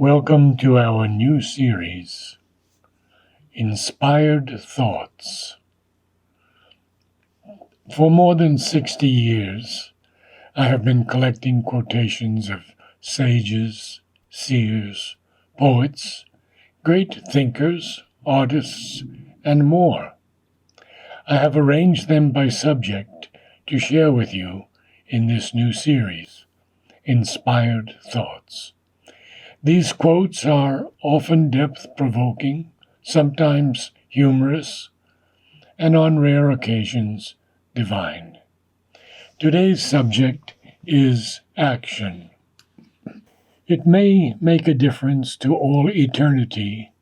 Welcome to our new series, Inspired Thoughts. For more than 60 years, I have been collecting quotations of sages, seers, poets, great thinkers, artists, and more. I have arranged them by subject to share with you in this new series, Inspired Thoughts. These quotes are often depth-provoking, sometimes humorous, and on rare occasions, divine. Today's subject is action. It may make a difference to all eternity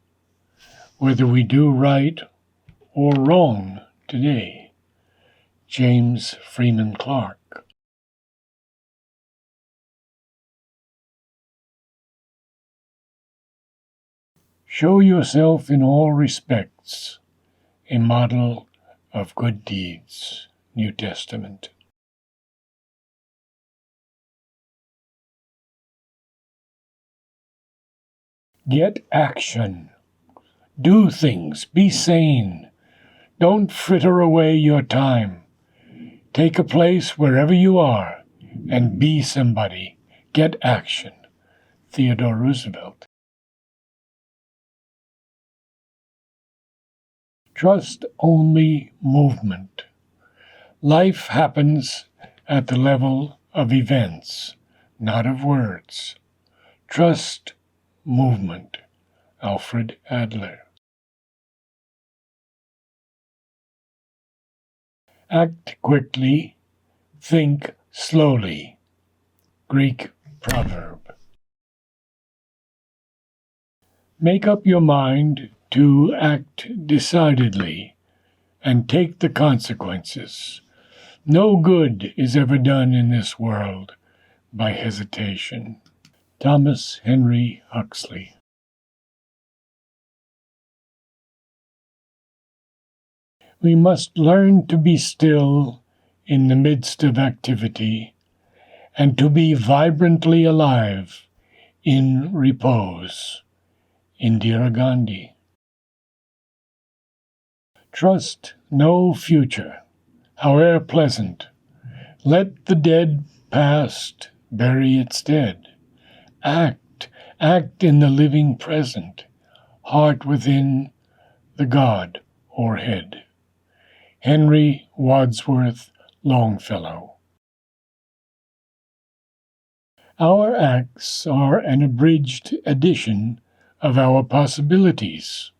whether we do right or wrong today. James Freeman Clarke. Show yourself in all respects a model of good deeds. New Testament. Get action. Do things. Be sane. Don't fritter away your time. Take a place wherever you are and be somebody. Get action. Theodore Roosevelt. Trust only movement. Life happens at the level of events, not of words. Trust movement. Alfred Adler. Act quickly, think slowly. Greek proverb. Make up your mind to act decidedly and take the consequences. No good is ever done in this world by hesitation. Thomas Henry Huxley. We must learn to be still in the midst of activity and to be vibrantly alive in repose. Indira Gandhi. Trust no future, however pleasant. Let the dead past bury its dead. Act in the living present, heart within the God or head. Henry Wadsworth Longfellow. Our acts are an abridged edition of our possibilities.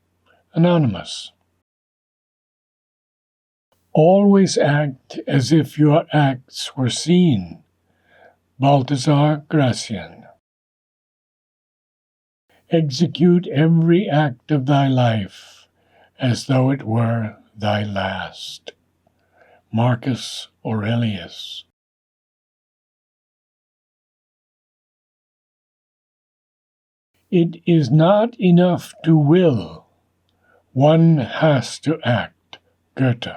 Anonymous. Always act as if your acts were seen. Balthazar Gracian. Execute every act of thy life as though it were thy last. Marcus Aurelius. It is not enough to will. One has to act. Goethe.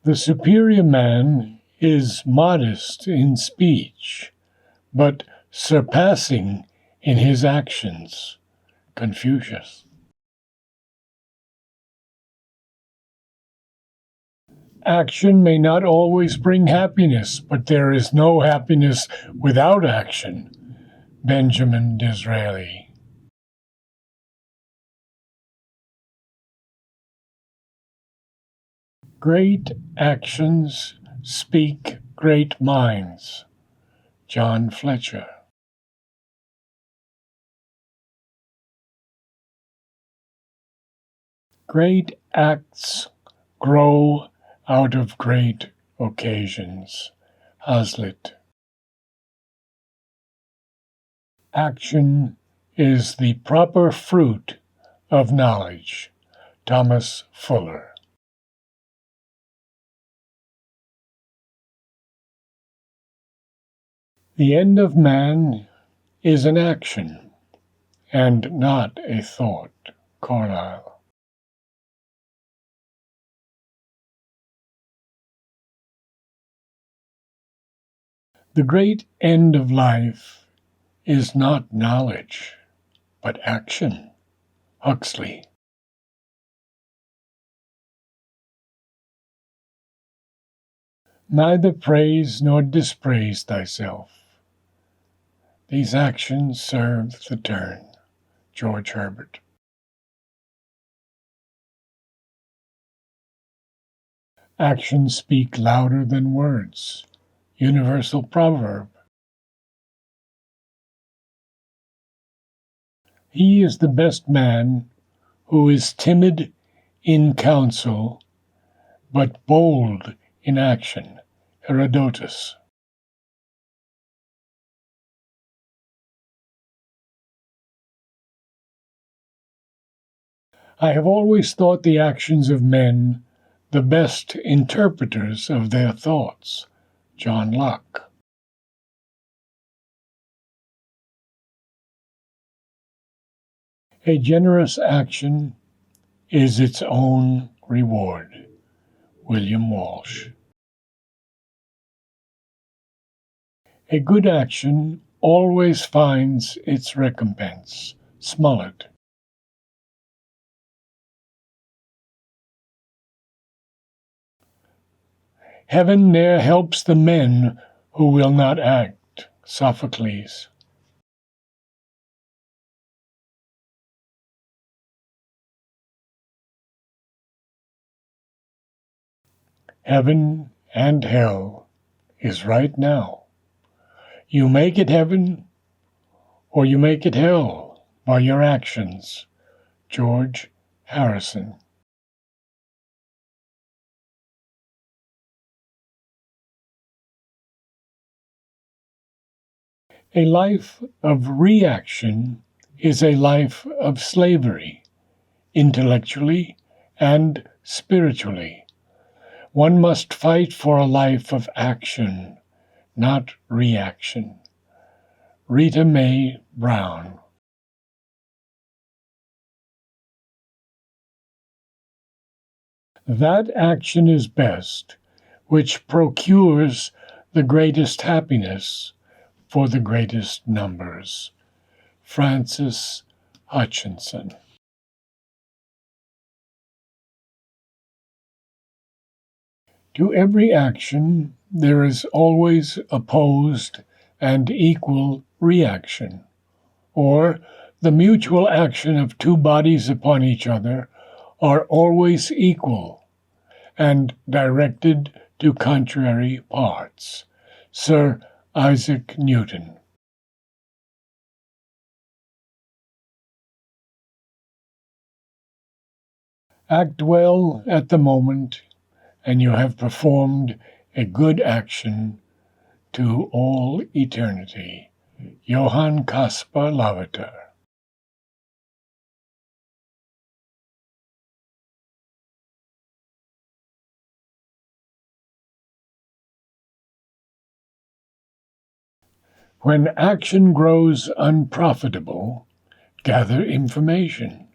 The superior man is modest in speech, but surpassing in his actions. Confucius. Action may not always bring happiness, but there is no happiness without action. Benjamin Disraeli. Great actions speak great minds. John Fletcher. Great acts grow out of great occasions. Hazlitt. Action is the proper fruit of knowledge. Thomas Fuller. The end of man is an action, and not a thought. Carlyle. The great end of life is not knowledge, but action. Huxley. Neither praise nor dispraise thyself. These actions serve the turn. George Herbert. Actions speak louder than words. Universal proverb. He is the best man who is timid in counsel, but bold in action. Herodotus. I have always thought the actions of men the best interpreters of their thoughts. John Locke. A generous action is its own reward. William Walsh. A good action always finds its recompense. Smollett. Heaven ne'er helps the men who will not act. Sophocles. Heaven and hell is right now. You make it heaven or you make it hell by your actions. George Harrison. A life of reaction is a life of slavery, intellectually and spiritually. One must fight for a life of action, not reaction. Rita Mae Brown. That action is best which procures the greatest happiness for the greatest numbers. Francis Hutchinson. To every action there is always opposed and equal reaction, or the mutual action of two bodies upon each other are always equal and directed to contrary parts. Sir Isaac Newton. Act well at the moment, and you have performed a good action to all eternity. Johann Caspar Lavater. When action grows unprofitable, gather information.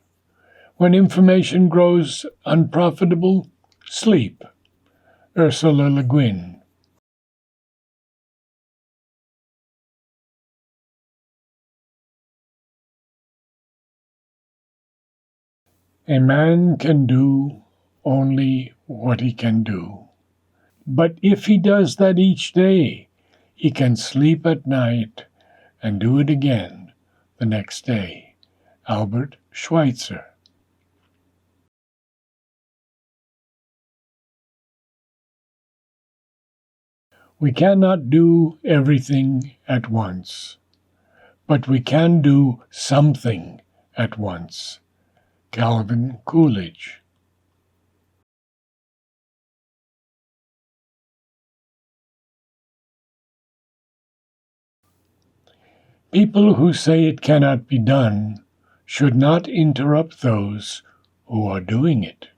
When information grows unprofitable, sleep. Ursula Le Guin. A man can do only what he can do. But if he does that each day, he can sleep at night and do it again the next day. Albert Schweitzer. We cannot do everything at once, but we can do something at once. Calvin Coolidge. People who say it cannot be done should not interrupt those who are doing it.